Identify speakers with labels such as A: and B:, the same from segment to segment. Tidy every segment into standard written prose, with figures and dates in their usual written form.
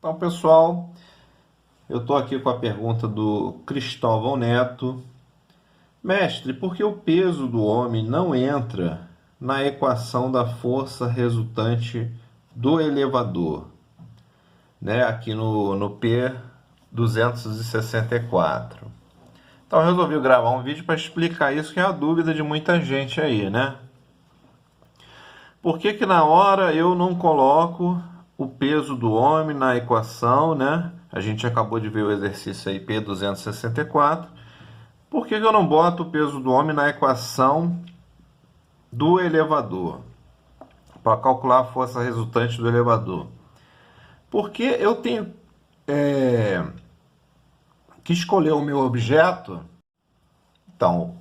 A: Então, pessoal, eu estou aqui com a pergunta do Cristóvão Neto. Mestre, por que o peso do homem não entra na equação da força resultante do elevador? Né? Aqui no P264. Então, eu resolvi gravar um vídeo para explicar isso, que é a dúvida de muita gente aí, né? Por que na hora eu não coloco o peso do homem na equação, né? A gente acabou de ver o exercício aí, P264. Por que eu não boto o peso do homem na equação do elevador? Para calcular a força resultante do elevador. Porque eu tenho que escolher o meu objeto. Então,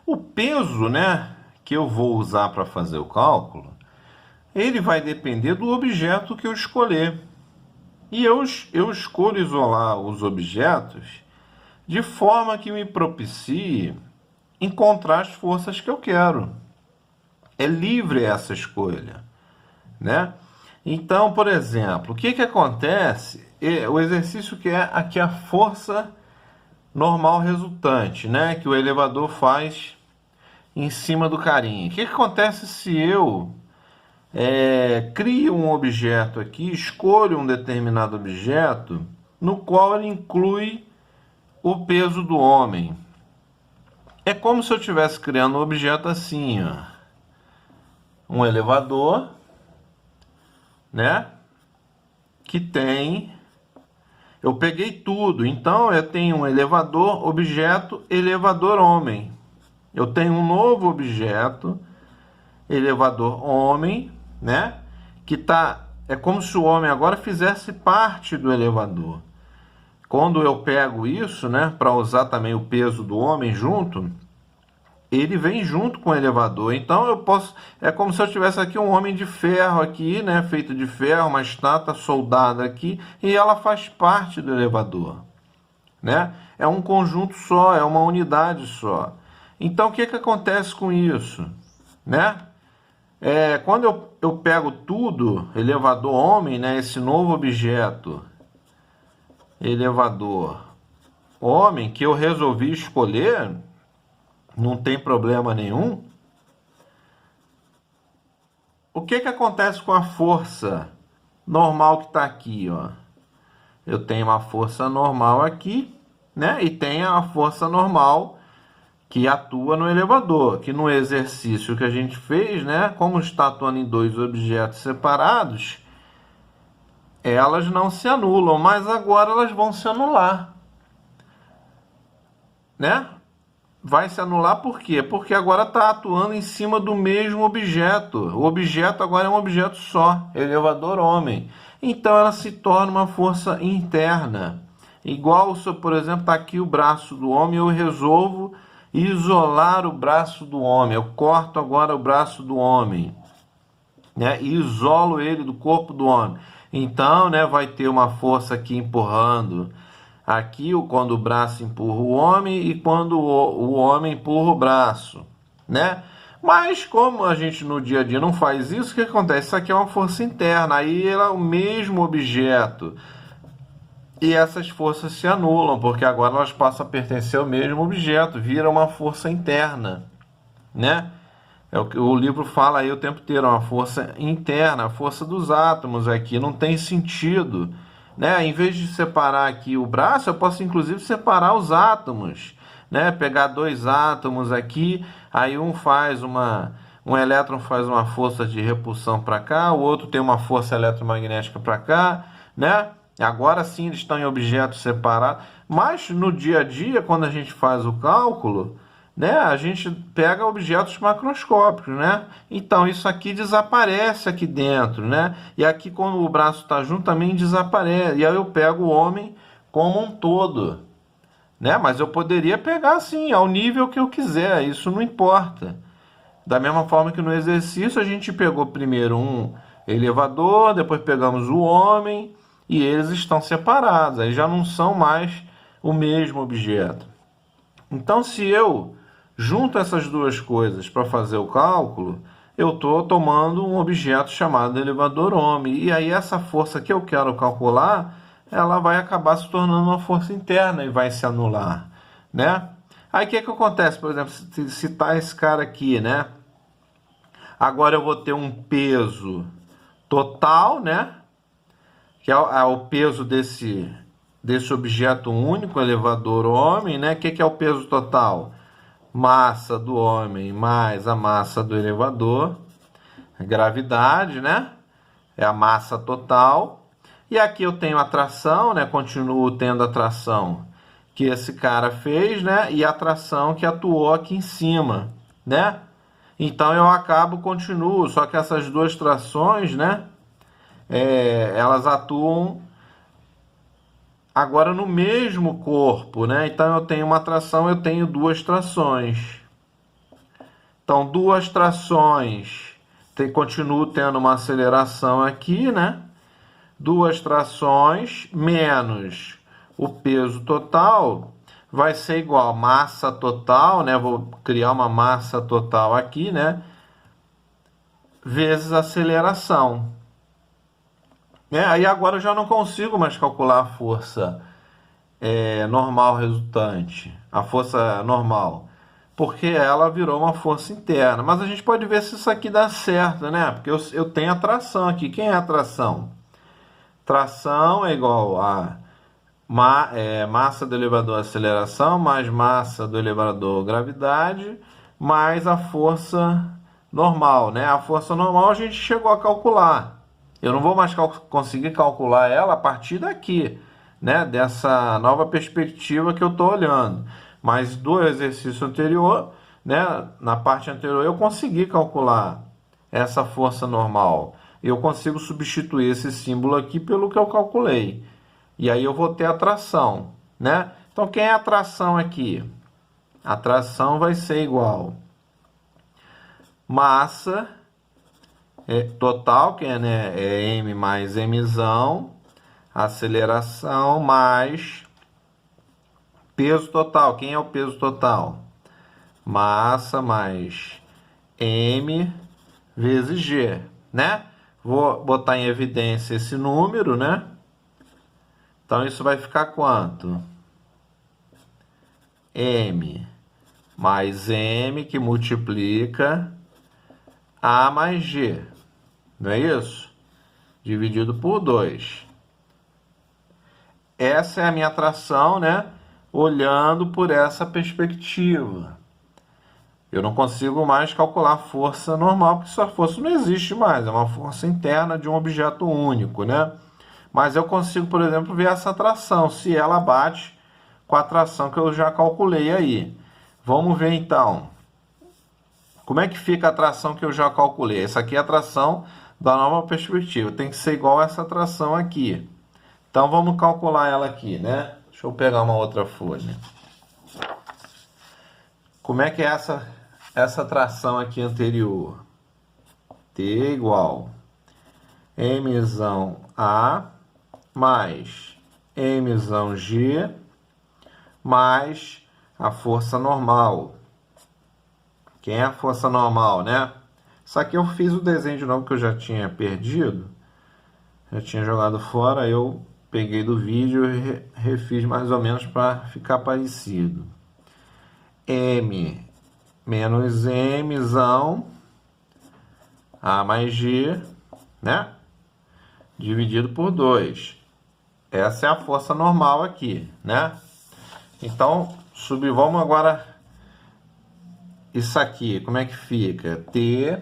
A: o peso, né, que eu vou usar para fazer o cálculo, ele vai depender do objeto que eu escolher. E eu escolho isolar os objetos de forma que me propicie encontrar as forças que eu quero. É livre essa escolha, né? Então, por exemplo, o que acontece? O exercício que é aqui a força normal resultante, né? Que o elevador faz em cima do carinha. O que acontece se eu crio um objeto aqui, escolho um determinado objeto, no qual ele inclui o peso do homem? É como se eu estivesse criando um objeto assim, ó. Um elevador, né? Que tem... Eu peguei tudo, então eu tenho um elevador, objeto, elevador, homem. Eu tenho um novo objeto, elevador, homem, né? Que é como se o homem agora fizesse parte do elevador. Quando eu pego isso, né, para usar também o peso do homem junto, ele vem junto com o elevador. Então eu posso, é como se eu tivesse aqui um homem de ferro aqui, né, feito de ferro, uma estátua soldada aqui, e ela faz parte do elevador, né? É um conjunto só, é uma unidade só. Então o que acontece com isso, né? Quando eu pego tudo, elevador homem, né, esse novo objeto, elevador homem, que eu resolvi escolher, não tem problema nenhum. O que acontece com a força normal que está aqui, ó? Eu tenho uma força normal aqui, né? E tem a força normal que atua no elevador, que no exercício que a gente fez, né? Como está atuando em dois objetos separados, elas não se anulam, mas agora elas vão se anular, né? Vai se anular por quê? Porque agora está atuando em cima do mesmo objeto. O objeto agora é um objeto só, elevador homem. Então ela se torna uma força interna. Igual se, por exemplo, está aqui o braço do homem, eu resolvo isolar o braço do homem. Eu corto agora o braço do homem, né? E isolo ele do corpo do homem. Então, né, vai ter uma força aqui empurrando. Aqui, quando o braço empurra o homem e quando o homem empurra o braço, né? Mas como a gente no dia a dia não faz isso, o que acontece? Isso aqui é uma força interna, aí é o mesmo objeto. E essas forças se anulam, porque agora elas passam a pertencer ao mesmo objeto, vira uma força interna, né? É o que o livro fala aí o tempo inteiro, uma força interna, a força dos átomos aqui, não tem sentido, né? Em vez de separar aqui o braço, eu posso inclusive separar os átomos, né? Pegar dois átomos aqui, aí um elétron faz uma força de repulsão para cá, o outro tem uma força eletromagnética para cá, né? Agora sim eles estão em objetos separados, mas no dia a dia, quando a gente faz o cálculo, né, a gente pega objetos macroscópicos, né? Então isso aqui desaparece aqui dentro, né? E aqui quando o braço está junto também desaparece. E aí eu pego o homem como um todo, né? Mas eu poderia pegar assim, ao nível que eu quiser, isso não importa. Da mesma forma que no exercício a gente pegou primeiro um elevador, depois pegamos o homem e eles estão separados, aí já não são mais o mesmo objeto. Então se eu junto essas duas coisas para fazer o cálculo, eu estou tomando um objeto chamado elevador ohms. E aí essa força que eu quero calcular, ela vai acabar se tornando uma força interna e vai se anular, né? Aí o que acontece, por exemplo, se citar esse cara aqui, né? Agora eu vou ter um peso total, né? Que é o peso desse objeto único, elevador homem, né? O que é o peso total? Massa do homem mais a massa do elevador, gravidade, né? É a massa total. E aqui eu tenho a tração, né? Continuo tendo a tração que esse cara fez, né? E a tração que atuou aqui em cima, né? Então eu continuo, só que essas duas trações, né? Elas atuam agora no mesmo corpo, né? Então eu tenho uma tração, eu tenho duas trações. Então duas trações, continuo tendo uma aceleração aqui, né? Duas trações menos o peso total vai ser igual a massa total, né? Vou criar uma massa total aqui, né? Vezes aceleração. Aí agora eu já não consigo mais calcular a força normal resultante, a força normal, porque ela virou uma força interna. Mas a gente pode ver se isso aqui dá certo, né? Porque eu tenho a tração aqui. Quem é a tração? Tração é igual a massa do elevador aceleração mais massa do elevador gravidade mais a força normal, né? A força normal a gente chegou a calcular. Eu não vou mais conseguir calcular ela a partir daqui, né? Dessa nova perspectiva que eu estou olhando. Mas do exercício anterior, né? Na parte anterior eu consegui calcular essa força normal. Eu consigo substituir esse símbolo aqui pelo que eu calculei. E aí eu vou ter a tração, né? Então, quem é a tração aqui? A tração vai ser igual massa total, que é M mais Mzão, aceleração mais peso total. Quem é o peso total? Massa mais M vezes G, né? Vou botar em evidência esse número, né? Então, isso vai ficar quanto? M mais M que multiplica A mais G. Não é isso? Dividido por 2. Essa é a minha tração, né? Olhando por essa perspectiva. Eu não consigo mais calcular a força normal, porque essa força não existe mais. É uma força interna de um objeto único, né? Mas eu consigo, por exemplo, ver essa tração, se ela bate com a tração que eu já calculei aí. Vamos ver então. Como é que fica a tração que eu já calculei? Essa aqui é a tração da nova perspectiva. Tem que ser igual a essa tração aqui. Então vamos calcular ela aqui, né? Deixa eu pegar uma outra folha. Como é que é essa tração aqui anterior? T igual Mzão A mais Mzão G mais a força normal. Quem é a força normal, né? Isso aqui eu fiz o desenho de novo que eu já tinha perdido. Já tinha jogado fora, eu peguei do vídeo e refiz mais ou menos para ficar parecido. M menos Mzão A mais G, né? Dividido por 2. Essa é a força normal aqui, né? Então, vamos agora isso aqui, como é que fica? T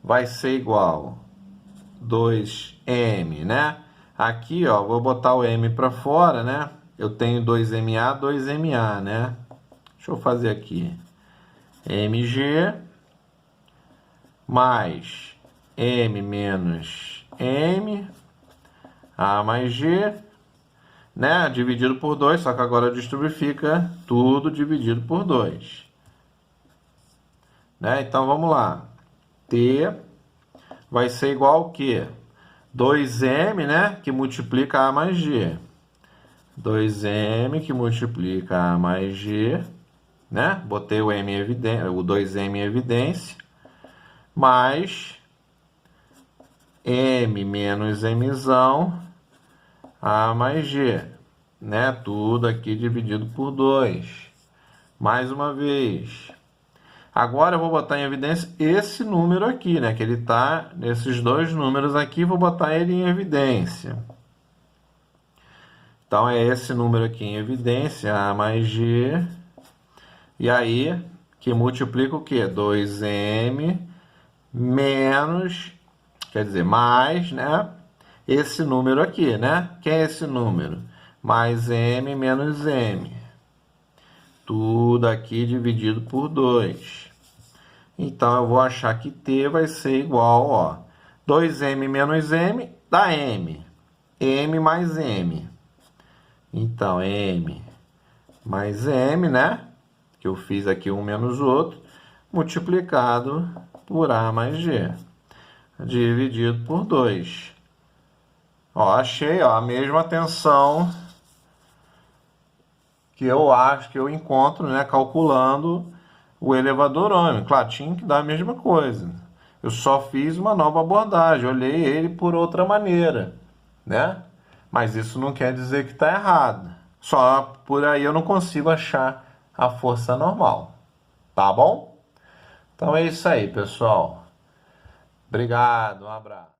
A: vai ser igual 2M, né? Aqui, ó, vou botar o M para fora, né? Eu tenho 2MA, 2MA, né? Deixa eu fazer aqui. MG mais M menos M, A mais G, né? Dividido por 2, só que agora fica tudo dividido por 2. Né? Então, vamos lá. T vai ser igual ao quê? 2M, né? Que multiplica A mais G. 2M que multiplica A mais G, né? Botei o 2M em evidência. mais M menos Mzão A mais G, né? Tudo aqui dividido por 2. Mais uma vez. Agora eu vou botar em evidência esse número aqui, né? Que ele está nesses dois números aqui, vou botar ele em evidência. Então é esse número aqui em evidência, A mais G. E aí, que multiplica o quê? 2M menos, quer dizer, mais, né? Esse número aqui, né? Que é esse número? Mais M menos M. Tudo aqui dividido por 2. Então, eu vou achar que T vai ser igual, ó, 2M menos M dá M. M mais M. Então, M mais M, né? Que eu fiz aqui um menos o outro, multiplicado por A mais G. Dividido por 2. Ó, achei, ó, a mesma tensão que eu acho que eu encontro, né, calculando o elevador ômico. Claro, tinha que dar a mesma coisa. Eu só fiz uma nova abordagem, olhei ele por outra maneira, né? Mas isso não quer dizer que está errado. Só por aí eu não consigo achar a força normal. Tá bom? Então é isso aí, pessoal. Obrigado, um abraço.